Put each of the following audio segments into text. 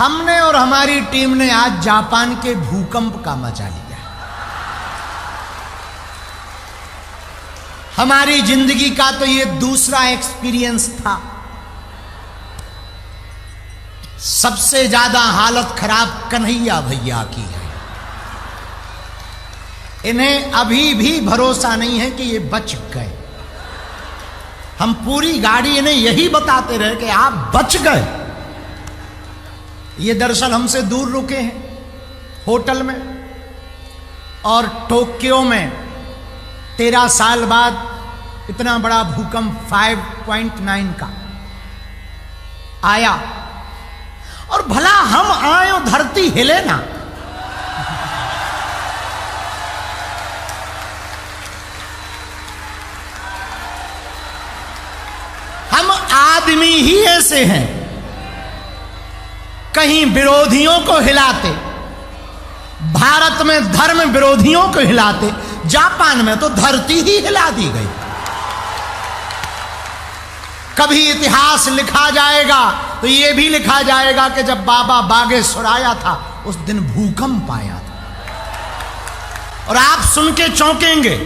हमने और हमारी टीम ने आज जापान के भूकंप का मजा लिया। हमारी जिंदगी का तो ये दूसरा एक्सपीरियंस था। सबसे ज्यादा हालत खराब कन्हैया भैया की है। इन्हें अभी भी भरोसा नहीं है कि ये बच गए। हम पूरी गाड़ी इन्हें यही बताते रहे कि आप बच गए। ये दरअसल हमसे दूर रुके हैं होटल में, और टोक्यो में 13 साल बाद इतना बड़ा भूकंप 5.9 का आया, और भला हम आए और धरती हिले ना। हम आदमी ही ऐसे हैं, कहीं विरोधियों को हिलाते, भारत में धर्म विरोधियों को हिलाते, जापान में तो धरती ही हिला दी गई। कभी इतिहास लिखा जाएगा तो यह भी लिखा जाएगा कि जब बाबा बागेश्वर आया था उस दिन भूकंप आया था। और आप सुन के चौंकेंगे,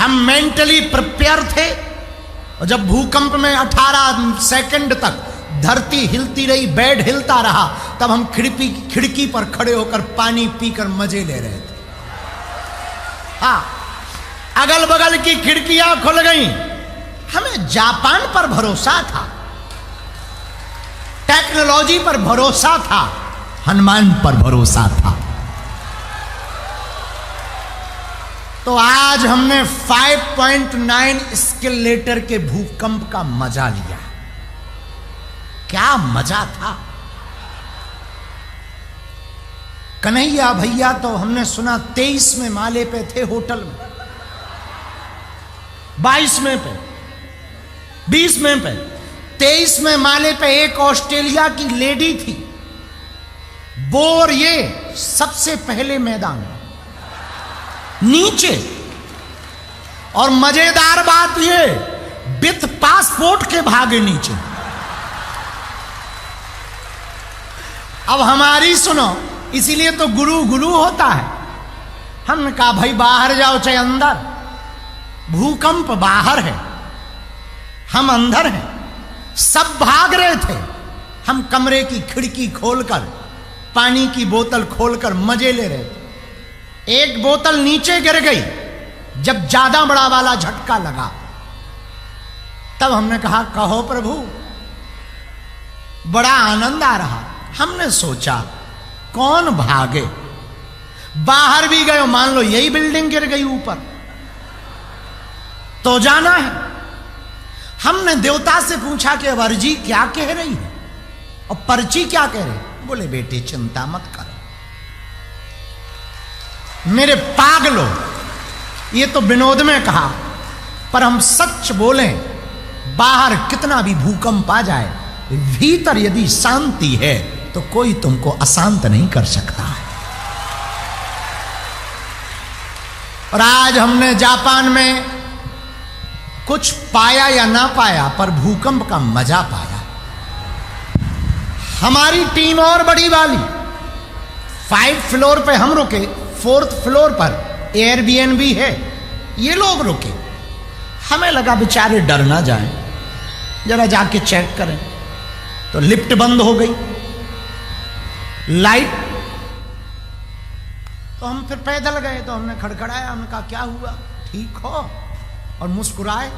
हम मेंटली प्रिपेयर थे, और जब भूकंप में 18 सेकंड तक धरती हिलती रही, बेड हिलता रहा, तब हम खिड़की पर खड़े होकर पानी पीकर मजे ले रहे थे। हाँ, अगल बगल की खिड़कियां खुल गईं। हमें जापान पर भरोसा था, टेक्नोलॉजी पर भरोसा था, हनुमान पर भरोसा था। तो आज हमने 5.9 स्केलेटर के भूकंप का मजा लिया। क्या मजा था। कन्हैया भैया तो हमने सुना 23वें माले पे थे होटल में, 22वें पे, 20वें पे, 23वें माले पे एक ऑस्ट्रेलिया की लेडी थी। बोर ये सबसे पहले मैदान नीचे, और मजेदार बात ये विथ पासपोर्ट के भागे नीचे। अब हमारी सुनो, इसीलिए तो गुरु गुरु होता है। हमने कहा भाई बाहर जाओ चाहे अंदर, भूकंप बाहर है, हम अंदर हैं। सब भाग रहे थे, हम कमरे की खिड़की खोलकर, पानी की बोतल खोलकर मजे ले रहे थे। एक बोतल नीचे गिर गई जब ज्यादा बड़ा वाला झटका लगा, तब हमने कहा कहो प्रभु। बड़ा आनंद आ रहा। हमने सोचा कौन भागे, बाहर भी गए, मान लो यही बिल्डिंग गिर गई ऊपर तो जाना है। हमने देवता से पूछा कि अब अर्जी क्या कह रही है और पर्ची क्या कह रही। बोले बेटे चिंता मत करो, मेरे पागलो, ये तो विनोद में कहा, पर हम सच बोलें, बाहर कितना भी भूकंप आ जाए, भीतर यदि शांति है तो कोई तुमको अशांत नहीं कर सकता है। और आज हमने जापान में कुछ पाया या ना पाया, पर भूकंप का मजा पाया। हमारी टीम और बड़ी वाली 5 फ्लोर पे हम रुके, 4th फ्लोर पर एयरबीएनबी है, ये लोग रुके। हमें लगा बेचारे डर ना जाए, जरा जाके चेक करें। तो लिफ्ट बंद हो गई, लाइट, तो हम फिर पैदल गए। तो हमने खड़खड़ाया, हमने कहा क्या हुआ, ठीक हो, और मुस्कुराए।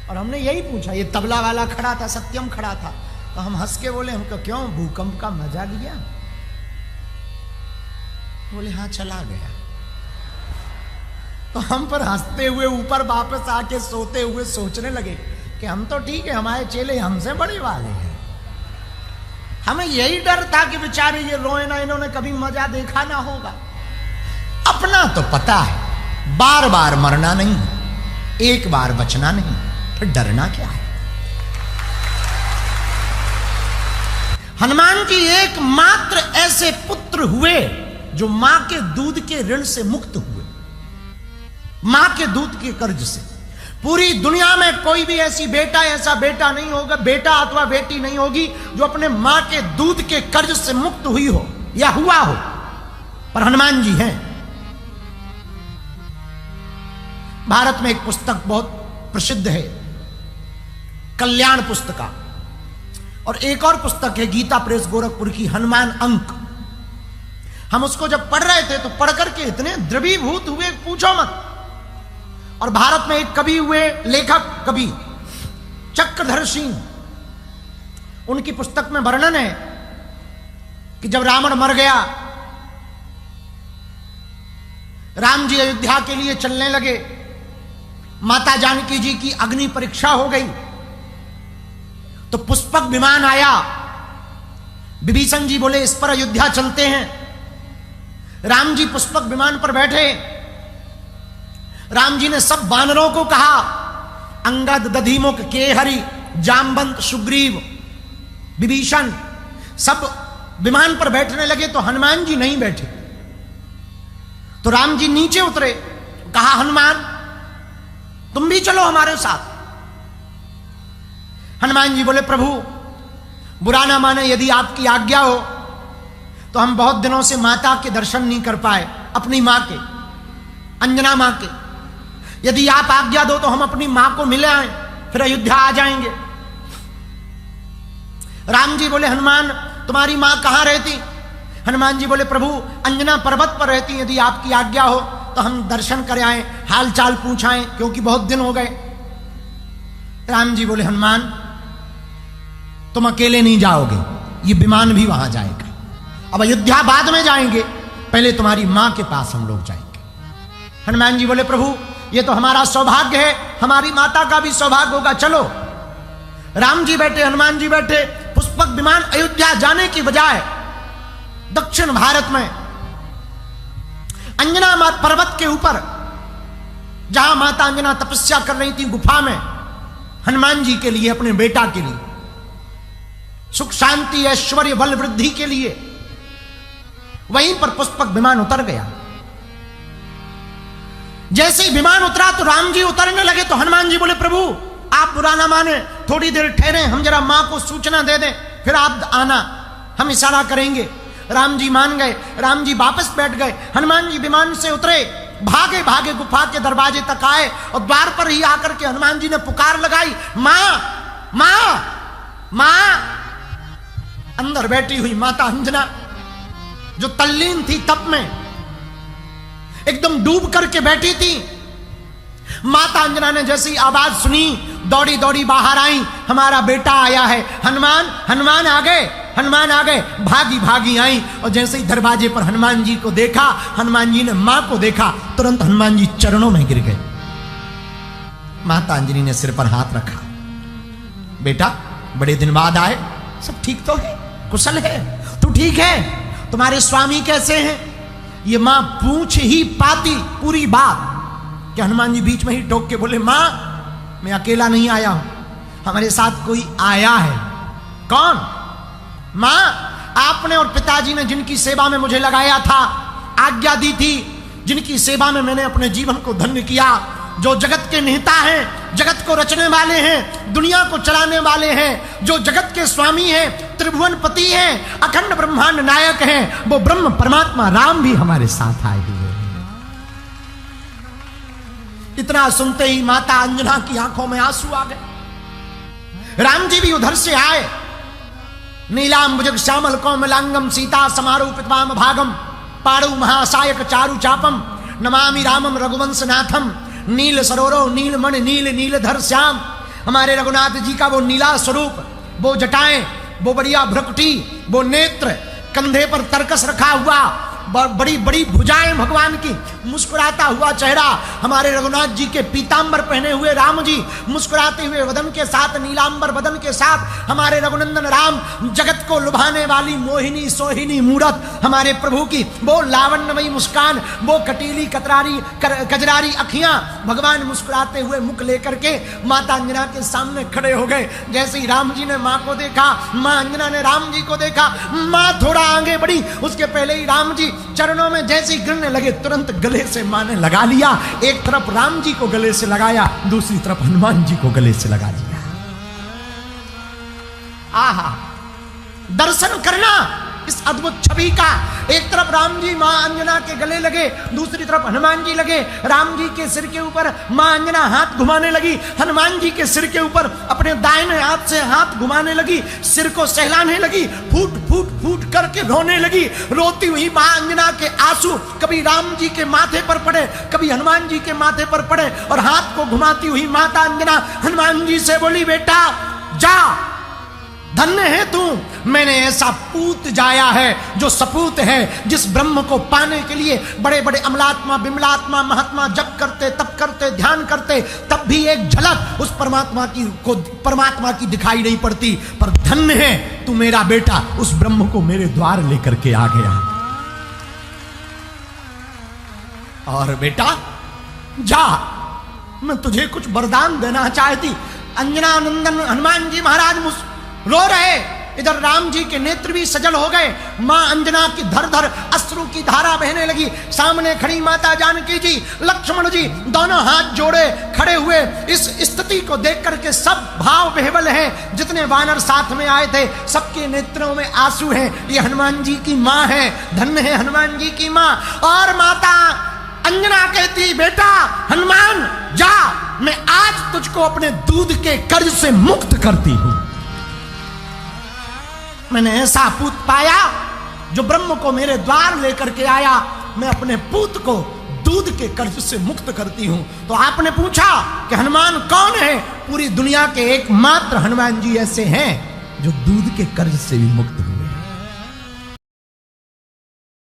और हमने यही पूछा, ये तबला वाला खड़ा था, सत्यम खड़ा था, तो हम हंस के बोले, हमको क्यों भूकंप का मजा लिया। बोले हाँ चला गया। तो हम पर हंसते हुए ऊपर वापस आके सोते हुए सोचने लगे कि हम तो ठीक है, हमारे चेले हमसे बड़े वाले हैं। हमें यही डर था कि बेचारे ये रोए ना, इन्होंने कभी मजा देखा ना होगा। अपना तो पता है, बार बार मरना नहीं, एक बार बचना नहीं, फिर डरना क्या है। हनुमान जी एकमात्र ऐसे पुत्र हुए जो मां के दूध के ऋण से मुक्त हुए, मां के दूध के कर्ज से। पूरी दुनिया में कोई भी ऐसा बेटा नहीं होगा, बेटा अथवा बेटी नहीं होगी जो अपने मां के दूध के कर्ज से मुक्त हुई हो या हुआ हो, पर हनुमान जी हैं। भारत में एक पुस्तक बहुत प्रसिद्ध है, कल्याण पुस्तका, और एक और पुस्तक है गीता प्रेस गोरखपुर की, हनुमान अंक। हम उसको जब पढ़ रहे थे तो पढ़ करके इतने द्रवीभूत हुए, पूछो मत। और भारत में एक कवि हुए, लेखक कवि चक्रधर सिंह, उनकी पुस्तक में वर्णन है कि जब रावण मर गया, राम जी अयोध्या के लिए चलने लगे, माता जानकी जी की अग्नि परीक्षा हो गई, तो पुष्पक विमान आया। विभीषण जी बोले इस पर अयोध्या चलते हैं। राम जी पुष्पक विमान पर बैठे। राम जी ने सब वानरों को कहा, अंगद, दधिमुख, केहरि, जामवंत, सुग्रीव, विभीषण, सब विमान पर बैठने लगे तो हनुमान जी नहीं बैठे। तो राम जी नीचे उतरे, कहा हनुमान तुम भी चलो हमारे साथ। हनुमान जी बोले प्रभु बुरा ना माने, यदि आपकी आज्ञा हो तो हम बहुत दिनों से माता के दर्शन नहीं कर पाए, अपनी मां के, अंजना मां के। यदि आप आज्ञा दो तो हम अपनी मां को मिले आए, फिर अयोध्या आ जाएंगे। राम जी बोले हनुमान तुम्हारी मां कहां रहती? हनुमान जी बोले प्रभु अंजना पर्वत पर रहती, यदि आपकी आज्ञा हो तो हम दर्शन कर आए, हाल चाल पूछाएं, क्योंकि बहुत दिन हो गए। राम जी बोले हनुमान तुम अकेले नहीं जाओगे, ये विमान भी वहां जाएगा। अब अयोध्या बाद में जाएंगे, पहले तुम्हारी मां के पास हम लोग जाएंगे। हनुमान जी बोले प्रभु ये तो हमारा सौभाग्य है, हमारी माता का भी सौभाग्य होगा, चलो। राम जी बैठे, हनुमान जी बैठे। पुष्पक विमान अयोध्या जाने की बजाय दक्षिण भारत में अंजना पर्वत के ऊपर, जहां माता अंजना तपस्या कर रही थी गुफा में, हनुमान जी के लिए, अपने बेटा के लिए, सुख शांति ऐश्वर्य बल वृद्धि के लिए, वहीं पर पुष्पक विमान उतर गया। जैसे ही विमान उतरा तो राम जी उतरने लगे तो हनुमान जी बोले प्रभु आप बुरा ना माने, थोड़ी देर ठहरे, हम जरा मां को सूचना दे दें, फिर आप आना, हम इशारा करेंगे। राम जी मान गए। राम जी वापस बैठ गए। हनुमान जी विमान से उतरे, भागे भागे गुफा के दरवाजे तक आए और द्वार पर ही आकर के हनुमान जी ने पुकार लगाई, मां मां मां। अंदर बैठी हुई माता अंजना जो तल्लीन थी तप में, एकदम डूब करके बैठी थी। माता अंजना ने जैसी आवाज सुनी दौड़ी दौड़ी बाहर आई, हमारा बेटा आया है। हनुमान हनुमान आ गए, हनुमान आ गए। भागी भागी आई और जैसे ही दरवाजे पर हनुमान जी को देखा, हनुमान जी ने मां को देखा, तुरंत हनुमान जी चरणों में गिर गए। माता अंजनी ने सिर पर हाथ रखा, बेटा बड़े दिन बाद आए, सब ठीक तो है, कुशल है, तू ठीक है, तुम्हारे स्वामी कैसे हैं? ये मां पूछ ही पाती पूरी बात कि हनुमान जी बीच में ही टोक के बोले मां मैं अकेला नहीं आया हूं, हमारे साथ कोई आया है। कौन? मां आपने और पिताजी ने जिनकी सेवा में मुझे लगाया था, आज्ञा दी थी, जिनकी सेवा में मैंने अपने जीवन को धन्य किया, जो जगत के नेता हैं, जगत को रचने वाले हैं, दुनिया को चलाने वाले हैं, जो जगत के स्वामी हैं, त्रिभुवन पति हैं, अखंड ब्रह्मांड नायक हैं, वो ब्रह्म परमात्मा राम भी हमारे साथ आए हुए हैं। इतना सुनते ही माता अंजना की आंखों में आंसू आ गए। राम जी भी उधर से आए। नीलांबुजग श्यामल कौमलांगम सीता समारूपितवाम भागम पाड़ु महासायक चारु चापम नमामि रामम रघुवंशनाथम नील सरोरो नीलमणि नील नीलधर श्याम। हमारे रघुनाथ जी का वो नीला स्वरूप, वो जटाएं, वो बढ़िया भ्रुकुटी, वो नेत्र, कंधे पर तरकस रखा हुआ, बड़ी बड़ी भुजाएं भगवान की, मुस्कुराता हुआ चेहरा, हमारे रघुनाथ जी के पीतांबर पहने हुए राम जी मुस्कुराते हुए वदन के साथ, नीलांबर वदन के साथ हमारे रघुनंदन राम, जगत को लुभाने वाली मोहिनी सोहिनी मूरत हमारे प्रभु की, वो लावण्यमयी मुस्कान, वो कटीली कतरारी कजरारी अखियां, भगवान मुस्कुराते हुए मुख लेकर के माता अंजना के सामने खड़े हो गए। जैसे ही राम जी ने मां को देखा, मां अंजना ने राम जी को देखा, मां थोड़ा आगे बढ़ी, उसके के पहले ही राम जी चरणों में जैसे ही गिरने लगे तुरंत गले से मां ने लगा लिया। एक तरफ राम जी को गले से लगाया, दूसरी तरफ हनुमान जी को गले से लगा लिया। आहा, दर्शन करना इस अद्भुत छवि का। एक तरफ राम जी मां अंजना के गले लगे, दूसरी तरफ हनुमान जी लगे। राम जी के सिर के ऊपर मां अंजना हाथ घुमाने लगी, हनुमान जी के सिर के ऊपर अपने दाहिने हाथ से हाथ घुमाने लगी, सिर को सहलाने लगी, फूट फूट फूट करके रोने लगी। रोती हुई मां अंजना के आंसू कभी राम जी के माथे पर पड़े, कभी हनुमान जी के माथे पर पड़े, और हाथ को घुमाती हुई माता अंजना हनुमान जी से बोली, बेटा जा, धन्य है तू, मैंने ऐसा पूत जाया है जो सपूत है, जिस ब्रह्म को पाने के लिए बड़े बड़े अमलात्मा बिमलात्मा महात्मा जप करते, तप करते, ध्यान करते, तब भी एक झलक उस परमात्मा की दिखाई नहीं पड़ती। पर धन्य है तू मेरा बेटा, उस ब्रह्म को मेरे द्वार लेकर के आ गया। और बेटा जा, मैं तुझे कुछ वरदान देना चाहती। अंजना नंदन हनुमान जी महाराज रो रहे, इधर राम जी के नेत्र भी सजल हो गए। मां अंजना की धर धर अश्रु की धारा बहने लगी। सामने खड़ी माता जानकी जी, लक्ष्मण जी दोनों हाथ जोड़े खड़े हुए। इस स्थिति को देख करके सब भाव विह्वल हैं। जितने वानर साथ में आए थे सबके नेत्रों में आंसू हैं। ये हनुमान जी की मां है, धन्य है हनुमान जी की मां। और माता अंजना कहती, बेटा हनुमान जा, मैं आज तुझको अपने दूध के कर्ज से मुक्त करती हूं। मैंने ऐसा पूत पाया जो ब्रह्म को मेरे द्वार लेकर के आया, मैं अपने पूत को दूध के कर्ज से मुक्त करती हूं। तो आपने पूछा कि हनुमान कौन है? पूरी दुनिया के एकमात्र हनुमान जी ऐसे हैं जो दूध के कर्ज से भी मुक्त